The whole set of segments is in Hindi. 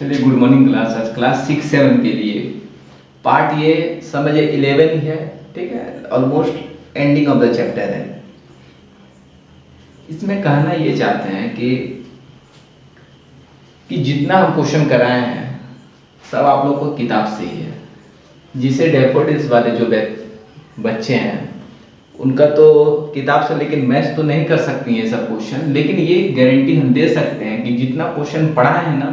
चलिए, गुड मॉर्निंग क्लास। आज क्लास 6-7 के लिए पार्ट ये समझिए 11 ही है, ठीक है। Almost ending of the chapter है। इसमें कहना ये चाहते हैं कि जितना हम क्वेश्चन कराए हैं सब आप लोग को किताब से ही है। जिसे डैफोडिल्स वाले जो बच्चे हैं उनका तो किताब से, लेकिन मैथ्स तो नहीं कर सकती हैं सब क्वेश्चन, लेकिन ये गारंटी हम दे सकते हैं कि जितना क्वेश्चन पढ़ा है ना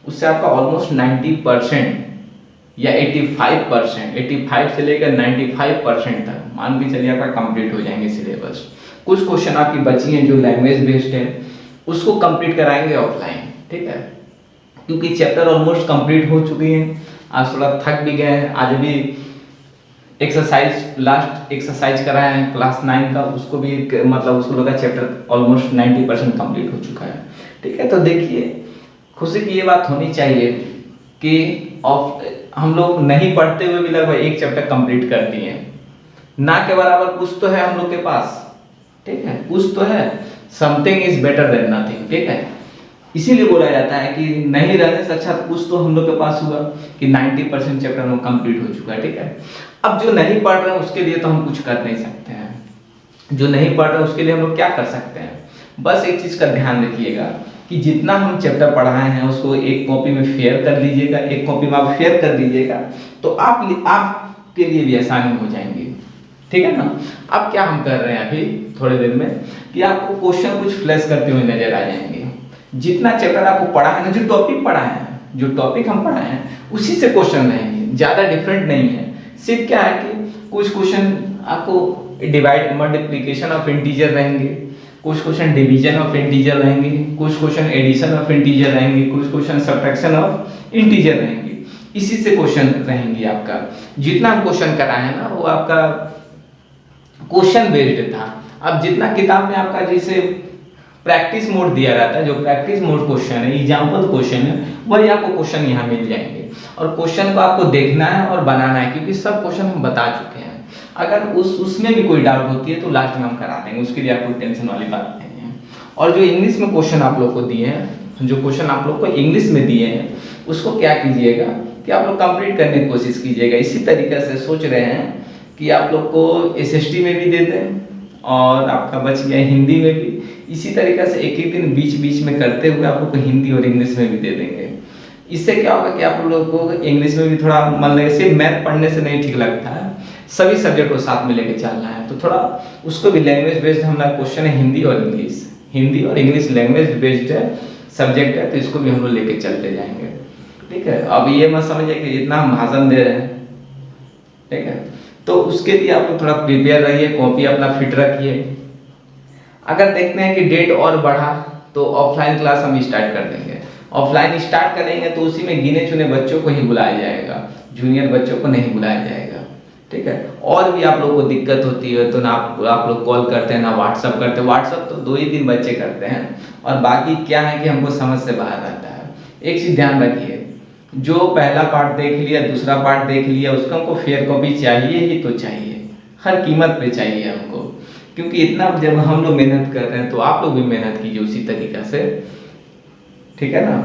उससे आपका ऑलमोस्ट 90% या 85%, 85 से लेकर 95% तक मान के चलिए आपका कंप्लीट हो जाएंगे सिलेबस। कुछ क्वेश्चन आपकी बची हैं जो लैंग्वेज बेस्ड है, उसको कंप्लीट कराएंगे ऑफलाइन, ठीक है। क्योंकि चैप्टर ऑलमोस्ट कंप्लीट हो चुकी हैं। आज थोड़ा थक भी गए हैं। आज भी लास्ट एक्सरसाइज कराए हैं क्लास 9 का, उसको भी मतलब उसको लगा चैप्टर ऑलमोस्ट 90% कंप्लीट हो चुका है, ठीक है। तो देखिए, खुशी की ये बात होनी चाहिए कि हम लोग नहीं पढ़ते हुए भी लगभग एक चैप्टर कंप्लीट कर दिए हैं। ना के बराबर कुछ तो है हम लोग के पास, ठीक है, कुछ तो है। Something is better than nothing, ठीक है। इसीलिए बोला जाता है कि नहीं रहने से अच्छा कुछ तो हम लोग के पास हुआ कि 90% चैप्टर में कंप्लीट हो चुका है, ठीक है। अब जो नहीं पढ़ रहे हैं उसके लिए तो हम कुछ कर नहीं सकते हैं। जो नहीं पढ़ रहे हैं उसके लिए हम लोग क्या कर सकते हैं, बस एक चीज का ध्यान रखिएगा कि जितना हम चैप्टर पढ़ाए हैं उसको एक कॉपी में शेयर कर लीजिएगा। एक कॉपी में आप शेयर कर दीजिएगा तो आपके लिए भी आसानी हो जाएंगी, ठीक है ना। अब क्या हम कर रहे हैं अभी थोड़े दिन में कि आपको क्वेश्चन कुछ फ्लैश करते हुए नजर आ जाएंगे। जितना चैप्टर आपको पढ़ा है ना, जो टॉपिक पढ़ा है, जो टॉपिक हम पढ़ाए हैं उसी से क्वेश्चन रहेंगे, ज्यादा डिफरेंट नहीं है। सिर्फ क्या है कि कुछ क्वेश्चन आपको डिवाइड मल्टीप्लिकेशन ऑफ इंटीजर रहेंगे, कुछ क्वेश्चन डिवीजन ऑफ इंटीजर रहेंगे, कुछ क्वेश्चन एडिशन ऑफ इंटीजर रहेंगे, कुछ क्वेश्चन सब्ट्रैक्शन ऑफ इंटीजर रहेंगे। इसी से क्वेश्चन रहेंगे आपका। जितना हम क्वेश्चन कराए हैं ना वो आपका क्वेश्चन बेस्ड था। अब जितना किताब में आपका जैसे प्रैक्टिस मोड दिया रहता है, जो प्रैक्टिस मोड क्वेश्चन है, एग्जाम्पल क्वेश्चन है, वही आपको क्वेश्चन यहाँ मिल जाएंगे। और क्वेश्चन को आपको देखना है और बनाना है, क्योंकि सब क्वेश्चन हम बता चुके हैं। अगर उसमें भी कोई डाउट होती है तो लास्ट में हम करा देंगे, उसके लिए आपको टेंशन वाली बात नहीं है। और जो इंग्लिश में क्वेश्चन आप लोग को दिए हैं, जो क्वेश्चन आप लोग को इंग्लिश में दिए हैं उसको क्या कीजिएगा कि आप लोग कंप्लीट करने की कोशिश कीजिएगा। इसी तरीके से सोच रहे हैं कि आप लोग को SST में भी दे दें और आपका बच गया हिंदी में भी। इसी तरीके से एक एक दिन बीच बीच में करते हुए आप लोग को हिंदी और इंग्लिश में भी दे देंगे। इससे क्या होगा कि आप लोगों को इंग्लिश में भी थोड़ा मन लगे। सिर्फ मैथ पढ़ने से नहीं ठीक लगता है, सभी सब्जेक्ट को साथ में लेके चलना है। तो थोड़ा उसको भी लैंग्वेज बेस्ड हमारा क्वेश्चन है, हिंदी और इंग्लिश लैंग्वेज बेस्ड है सब्जेक्ट है, तो इसको भी हम लोग लेके चलते जाएंगे, ठीक है। अब ये मत समझिए कि जितना हम भाषण दे रहे हैं, ठीक है, तो उसके लिए आप लोग थोड़ा प्रिपेयर रहिए, कॉपी अपना फिट रखिए। अगर देखते हैं कि डेट और बढ़ा तो ऑफलाइन क्लास हम स्टार्ट कर देंगे। ऑफलाइन स्टार्ट करेंगे तो उसी में गिने चुने बच्चों को ही बुलाया जाएगा, जूनियर बच्चों को नहीं बुलाया जाएगा, ठीक है। और भी आप लोगों को दिक्कत होती है तो ना आप लोग कॉल करते हैं ना व्हाट्सअप करते हैं। व्हाट्सअप तो 2 ही 3 बच्चे करते हैं और बाकी क्या है कि हमको समझ से बाहर रहता है। एक चीज ध्यान रखिए, जो पहला पार्ट देख लिया, दूसरा पार्ट देख लिया, उसका हमको फेयर कॉपी चाहिए ही तो चाहिए, हर कीमत पे चाहिए हमको। क्योंकि इतना जब हम लोग मेहनत कर रहे हैं तो आप लोग भी मेहनत कीजिए उसी तरीका से, ठीक है ना।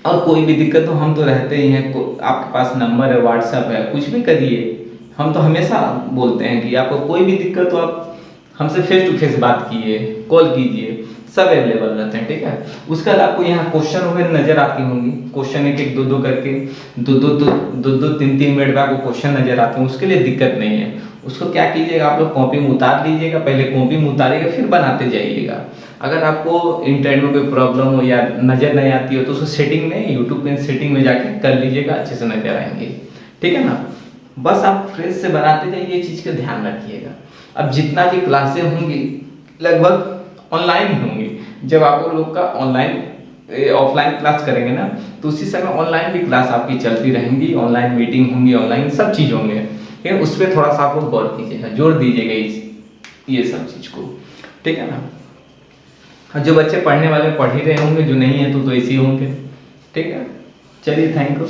और कोई भी दिक्कत हो हम तो रहते ही हैं, आपके पास नंबर है, व्हाट्सएप है, कुछ भी करिए। हम तो हमेशा बोलते हैं कि आपको कोई भी दिक्कत हो आप हमसे फेस टू फेस बात कीजिए, कॉल कीजिए, सब अवेलेबल रहते हैं, ठीक है। उसके बाद आपको यहाँ क्वेश्चन वगैरह नजर आती होंगी, क्वेश्चन एक एक 2-2 करके 2-2 3-3 मिनट में आपको क्वेश्चन नजर आते हैं। उसके लिए दिक्कत नहीं है। उसको क्या कीजिएगा, आप लोग कॉपी में उतार लीजिएगा, पहले कॉपी में उतारिएगा फिर बनाते जाइएगा। अगर आपको इंटरनेट में कोई प्रॉब्लम हो या नजर नहीं आती हो तो उसको सेटिंग में, यूट्यूब में सेटिंग में जाके कर लीजिएगा, अच्छे से नजर आएंगे, ठीक है ना। बस आप फ्रेश से बनाते जाइए, ये चीज का ध्यान रखिएगा। अब जितना भी क्लासें होंगी लगभग ऑनलाइन ही होंगी। जब आप लोग का ऑफलाइन क्लास करेंगे ना तो उसी समय ऑनलाइन भी क्लास आपकी चलती रहेंगी, ऑनलाइन मीटिंग होंगी, ऑनलाइन सब चीज होंगे, ठीक है। उस पर थोड़ा सा आप लोग गौर कीजिएगा, जोड़ दीजिएगा ये सब चीज को, ठीक है ना। जो बच्चे पढ़ने वाले पढ़ ही रहे होंगे, जो नहीं है तो ऐसे ही होंगे, ठीक है। चलिए, थैंक यू।